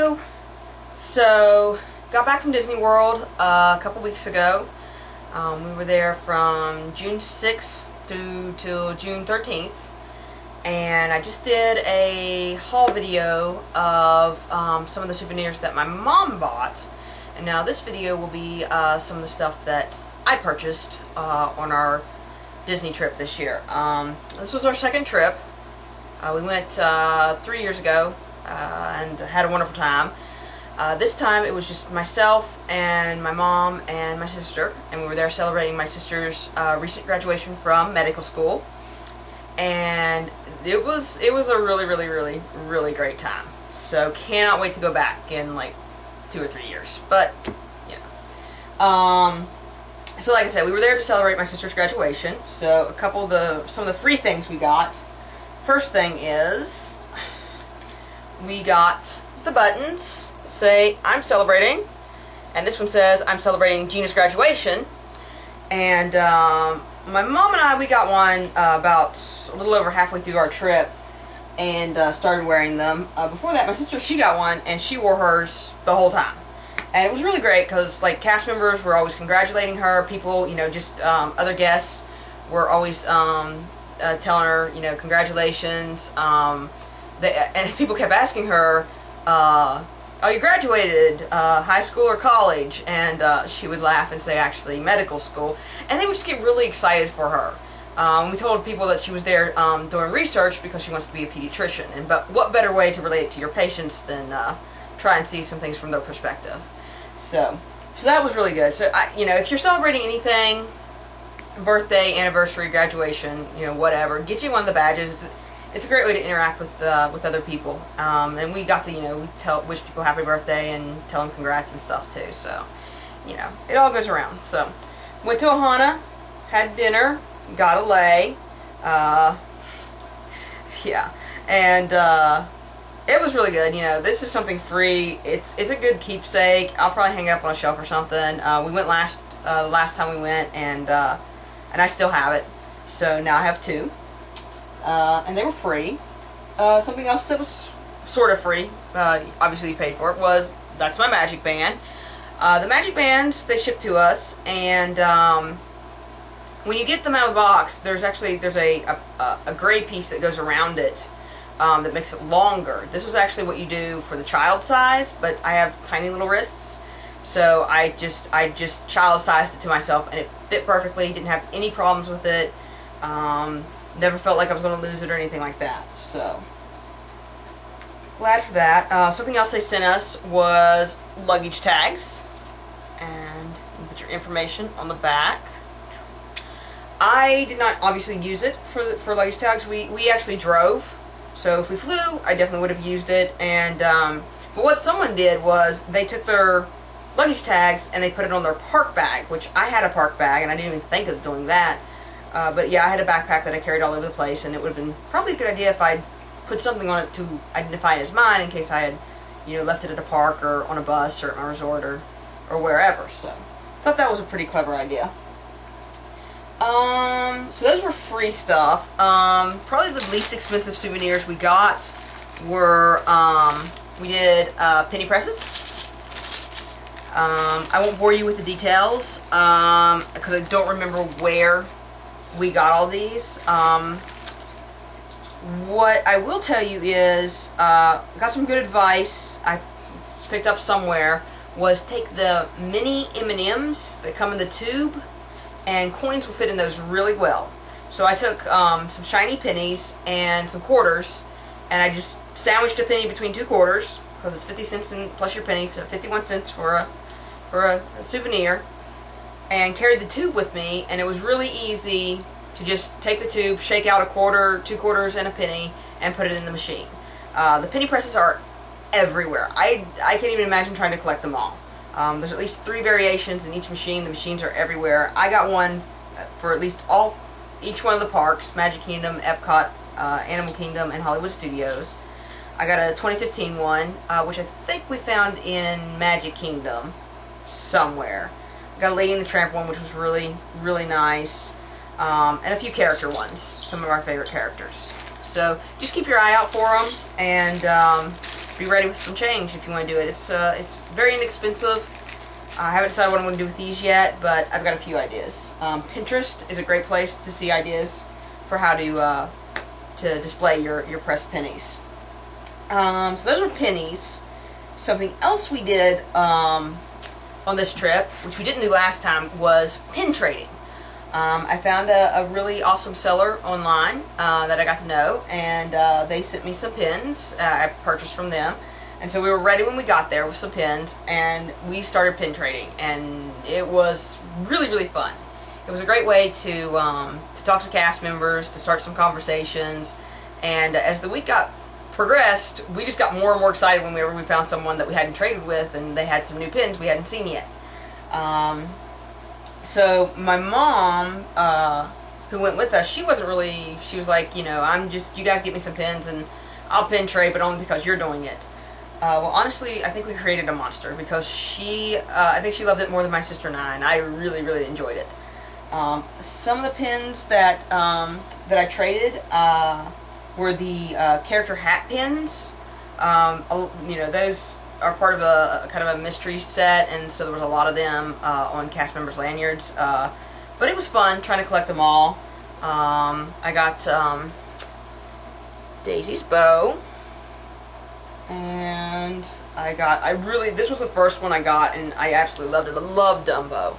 video. So, got back from Disney World a couple weeks ago. We were there from June 6th till June 13th. And I just did a haul video of some of the souvenirs that my mom bought. And now this video will be some of the stuff that I purchased on our Disney trip this year. This was our second trip. We went 3 years ago and had a wonderful time. This time it was just myself and my mom and my sister, and we were there celebrating my sister's recent graduation from medical school. And it was a really great time. So cannot wait to go back in like 2 or 3 years. But you know, so like I said, we were there to celebrate my sister's graduation. So some of the free things we got. First thing is we got the buttons say I'm celebrating, and this one says I'm celebrating Gina's graduation. And my mom and I, we got one about a little over halfway through our trip and started wearing them. Before that, my sister, she got one and she wore hers the whole time. And it was really great because like cast members were always congratulating her. People, you know, just other guests were always telling her, you know, congratulations. And people kept asking her, oh, you graduated high school or college? And she would laugh and say, actually, medical school. And they would just get really excited for her. We told people that she was there doing research because she wants to be a pediatrician. But what better way to relate to your patients than try and see some things from their perspective? So that was really good. So, you know, if you're celebrating anything, birthday, anniversary, graduation, you know, whatever, get you one of the badges. It's a great way to interact with other people, and we got to, you know, wish people happy birthday and tell them congrats and stuff too. So, you know, it all goes around. So, went to Ohana, had dinner, got a lei, yeah, and it was really good. You know, this is something free. It's a good keepsake. I'll probably hang it up on a shelf or something. We went last time we went, and I still have it. So now I have two. And they were free. Something else that was sort of free, obviously you paid for it, that's my magic band. The magic bands, they ship to us, and when you get them out of the box, there's a gray piece that goes around it that makes it longer. This was actually what you do for the child size, but I have tiny little wrists, so I just child sized it to myself, and it fit perfectly. Didn't have any problems with it. Never felt like I was going to lose it or anything like that. So, glad for that. Something else they sent us was luggage tags. And you put your information on the back. I did not obviously use it for luggage tags. We actually drove. So if we flew, I definitely would have used it. And but what someone did was they took their luggage tags and they put it on their park bag, which I had a park bag and I didn't even think of doing that. But yeah, I had a backpack that I carried all over the place, and it would have been probably a good idea if I'd put something on it to identify it as mine in case I had, you know, left it at a park or on a bus or at my resort or wherever. So, thought that was a pretty clever idea. So those were free stuff. Probably the least expensive souvenirs we got were, we did penny presses. I won't bore you with the details because I don't remember where we got all these. What I will tell you is, got some good advice I picked up somewhere, was take the mini M&Ms that come in the tube, and coins will fit in those really well. So I took some shiny pennies and some quarters, and I just sandwiched a penny between two quarters, because it's 50 cents and plus your penny, 51 cents for a souvenir. And carried the tube with me, and it was really easy to just take the tube, shake out a quarter, 2 quarters, and a penny, and put it in the machine. The penny presses are everywhere. I can't even imagine trying to collect them all. There's at least 3 variations in each machine. The machines are everywhere. I got one for at least each one of the parks: Magic Kingdom, Epcot, Animal Kingdom, and Hollywood Studios. I got a 2015 one, which I think we found in Magic Kingdom somewhere. Got a Lady and the Tramp one, which was really nice. And a few character ones, some of our favorite characters. So just keep your eye out for them, and be ready with some change if you want to do it. It's very inexpensive. I haven't decided what I'm going to do with these yet, but I've got a few ideas. Pinterest is a great place to see ideas for how to display your pressed pennies. So those were pennies. Something else we did on this trip, which we didn't do last time, was pin trading. I found a really awesome seller online that I got to know, and they sent me some pins I purchased from them. And so we were ready when we got there with some pins, and we started pin trading, and it was really, really fun. It was a great way to talk to cast members, to start some conversations, and as the week progressed, we just got more and more excited whenever we found someone that we hadn't traded with, and they had some new pins we hadn't seen yet. So my mom, who went with us, she was like, you guys get me some pins, and I'll pin trade, but only because you're doing it. Well, honestly, I think we created a monster, because I think she loved it more than my sister and I really, really enjoyed it. Some of the pins that I traded were the character hat pins. Those are part of a kind of a mystery set, and so there was a lot of them on cast members' lanyards. But it was fun trying to collect them all. I got Daisy's bow. And this was the first one I got, and I absolutely loved it. I love Dumbo.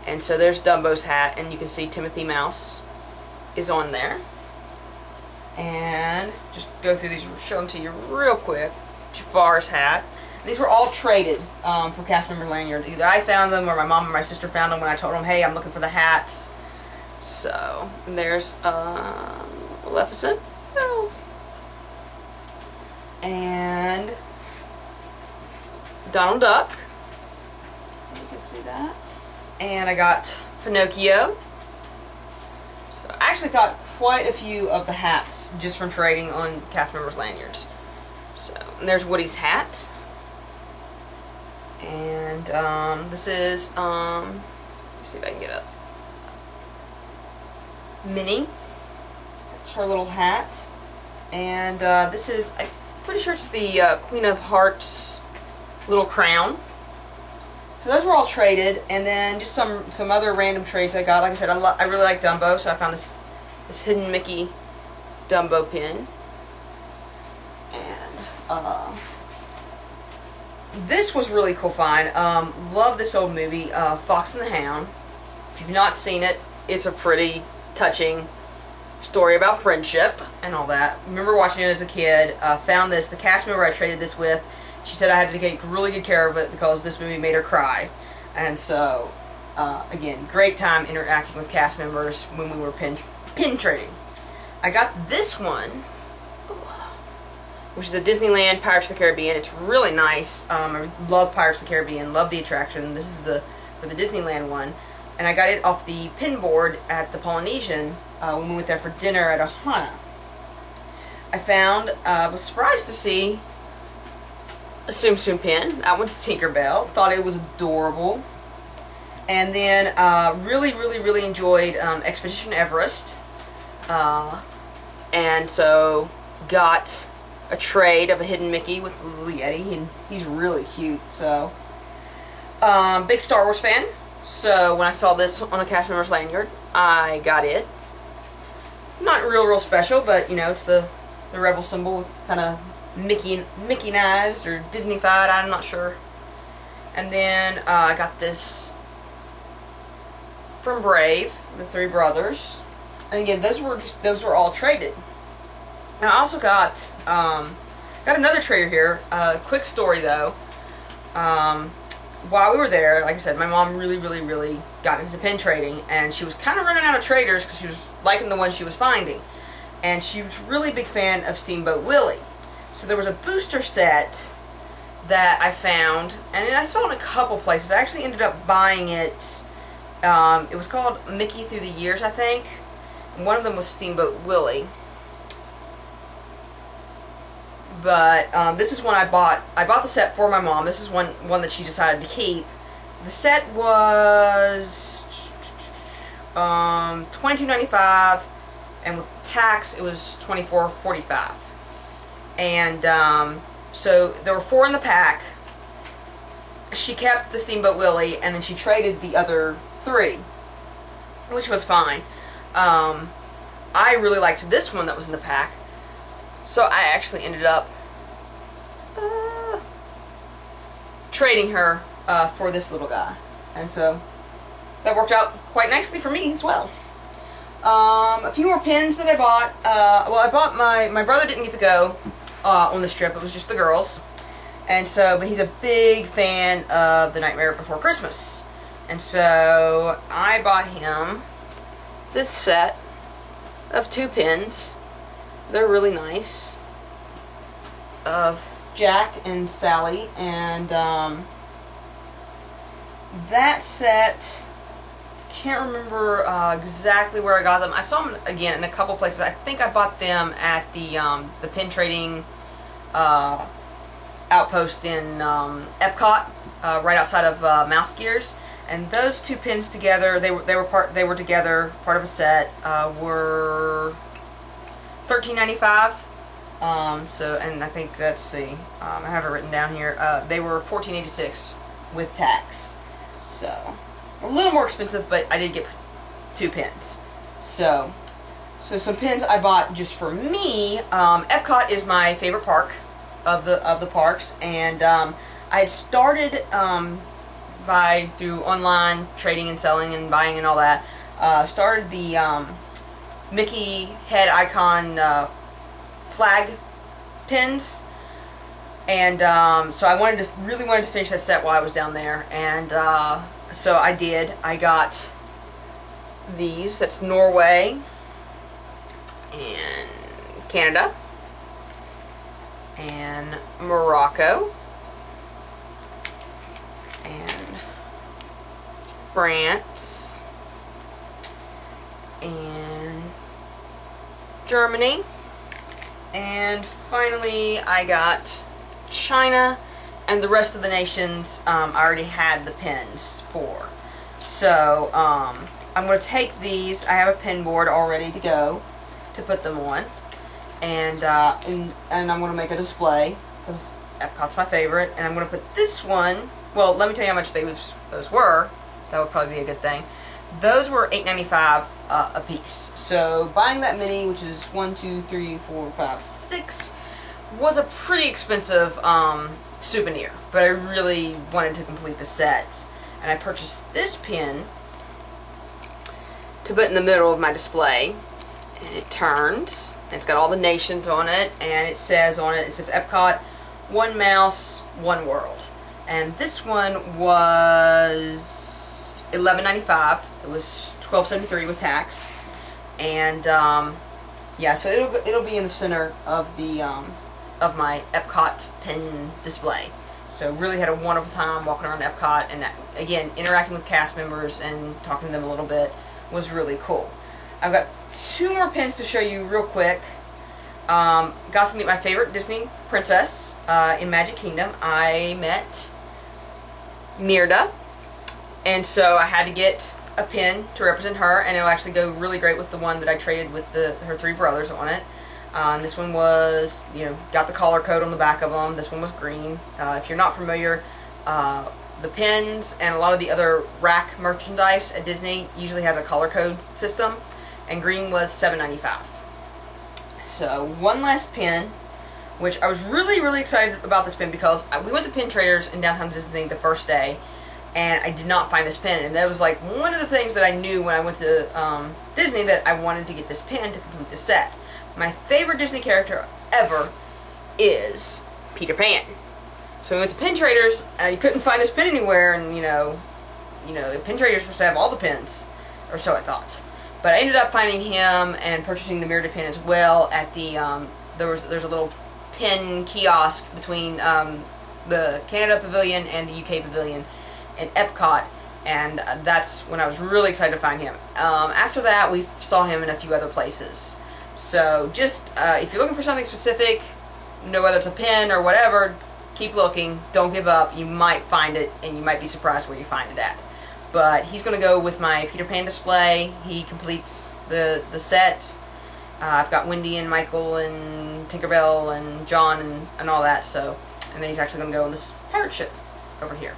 And so there's Dumbo's hat, and you can see Timothy Mouse is on there. And just go through these, show them to you real quick. Jafar's hat. These were all traded for cast member lanyard. Either I found them, or my mom or my sister found them when I told them, hey, I'm looking for the hats. So, and there's Maleficent. Oh. And Donald Duck. You can see that. And I got Pinocchio. So I actually got quite a few of the hats just from trading on cast members' lanyards. So, and there's Woody's hat. And this is let me see if I can get up. Minnie. That's her little hat. And this is, I'm pretty sure it's the Queen of Hearts little crown. So those were all traded, and then just some other random trades I got. Like I said, I really like Dumbo, so I found this hidden Mickey Dumbo pin. And this was really cool find. Love this old movie, Fox and the Hound. If you've not seen it, it's a pretty touching story about friendship and all that. Remember watching it as a kid. Found this. The cast member I traded this with, she said I had to take really good care of it because this movie made her cry. And so, again, great time interacting with cast members when we were pin trading. I got this one, which is a Disneyland Pirates of the Caribbean. It's really nice. I love Pirates of the Caribbean. Love the attraction. This is for the Disneyland one. And I got it off the pin board at the Polynesian when we went there for dinner at Ohana. I was surprised to see a Tsum Tsum pin. That one's Tinkerbell. Thought it was adorable. And then really, really, really enjoyed Expedition Everest. And so got a trade of a hidden Mickey with Little Yeti, and he's really cute. So big Star Wars fan. So when I saw this on a cast member's lanyard, I got it. Not real special, but you know, it's the rebel symbol, kind of Mickey-ized or Disney-fied, I'm not sure. And then I got this from Brave, the three brothers. And again, those were all traded. And I also got another trader here. Quick story though. While we were there, like I said, my mom really, really, really got into pin trading, and she was kind of running out of traders because she was liking the ones she was finding. And she was a really big fan of Steamboat Willie. So there was a booster set that I found, and I saw it in a couple places. I actually ended up buying it. It was called Mickey Through the Years, I think. And one of them was Steamboat Willie. But this is one I bought. I bought the set for my mom. This is one that she decided to keep. The set was $22.95, and with tax it was $24.45. And So there were 4 in the pack. She kept the Steamboat Willie, and then she traded the other 3, which was fine. I really liked this one that was in the pack, so I actually ended up trading her for this little guy, and so that worked out quite nicely for me as well. A few more pins that I bought. Well, I bought my brother didn't get to go on this trip. It was just the girls, and so but he's a big fan of The Nightmare Before Christmas, and so I bought him this set of 2 pins. They're really nice, of Jack and Sally, and that set, can't remember exactly where I got them. I saw them again in a couple places. I think I bought them at the pin trading outpost in Epcot, right outside of Mouse Gears. And those 2 pins together, they were together, part of a set, were $13.95. So, and I think, let's see, I have it written down here. They were $14.86 with tax. So, a little more expensive, but I did get 2 pins. So some pins I bought just for me. Epcot is my favorite park of the parks, and I had started through online trading and selling and buying and all that. Started the Mickey head icon flag pins, and so I really wanted to finish that set while I was down there, and so I did. I got these. That's Norway and Canada and Morocco and France and Germany, and finally I got China, and the rest of the nations I already had the pins for. So I'm going to take these. I have a pin board all ready to go to put them on, and I'm going to make a display because Epcot's my favorite, and I'm going to put this one. Well, let me tell you how much those were. That would probably be a good thing. Those were $8.95 a piece. So buying that many, which is 1, 2, 3, 4, 5, 6, was a pretty expensive souvenir. But I really wanted to complete the set, and I purchased this pin to put in the middle of my display. And it turns, and it's got all the nations on it, and it says on it, Epcot, 1 mouse, 1 world. And this one was $11.95. It was $12.73 with tax, and yeah, so it'll be in the center of the of my Epcot pin display. So really had a wonderful time walking around Epcot, and again interacting with cast members and talking to them a little bit was really cool. I've got 2 more pins to show you real quick. Got to meet my favorite Disney princess in Magic Kingdom. I met Mirda, and so I had to get a pin to represent her, and it'll actually go really great with the one that I traded with her 3 brothers on it. This one was, got the color code on the back of them. This one was green. If you're not familiar, the pins and a lot of the other rack merchandise at Disney usually has a color code system, and green was $7.95. So one last pin, which I was really excited about this pin because we went to Pin Traders in downtown Disney the first day, and I did not find this pin, and that was like one of the things that I knew when I went to Disney, that I wanted to get this pin to complete the set. My favorite Disney character ever is Peter Pan. So we went to Pin Traders, and I couldn't find this pin anywhere, and Pin Traders supposed to have all the pins, or so I thought. But I ended up finding him and purchasing the Mirror pin as well at the there's a little pin kiosk between the Canada Pavilion and the UK Pavilion in Epcot, and that's when I was really excited to find him. After that, we saw him in a few other places. So just if you're looking for something specific, whether it's a pin or whatever, keep looking. Don't give up. You might find it, and you might be surprised where you find it at. But he's going to go with my Peter Pan display. He completes the set. I've got Wendy and Michael and Tinkerbell and John and all that. So, and then he's actually going to go on this pirate ship over here.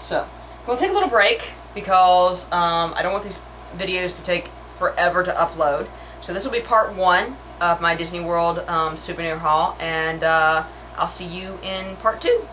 So, we'll take a little break because I don't want these videos to take forever to upload. So this will be part 1 of my Disney World souvenir haul, and I'll see you in part 2.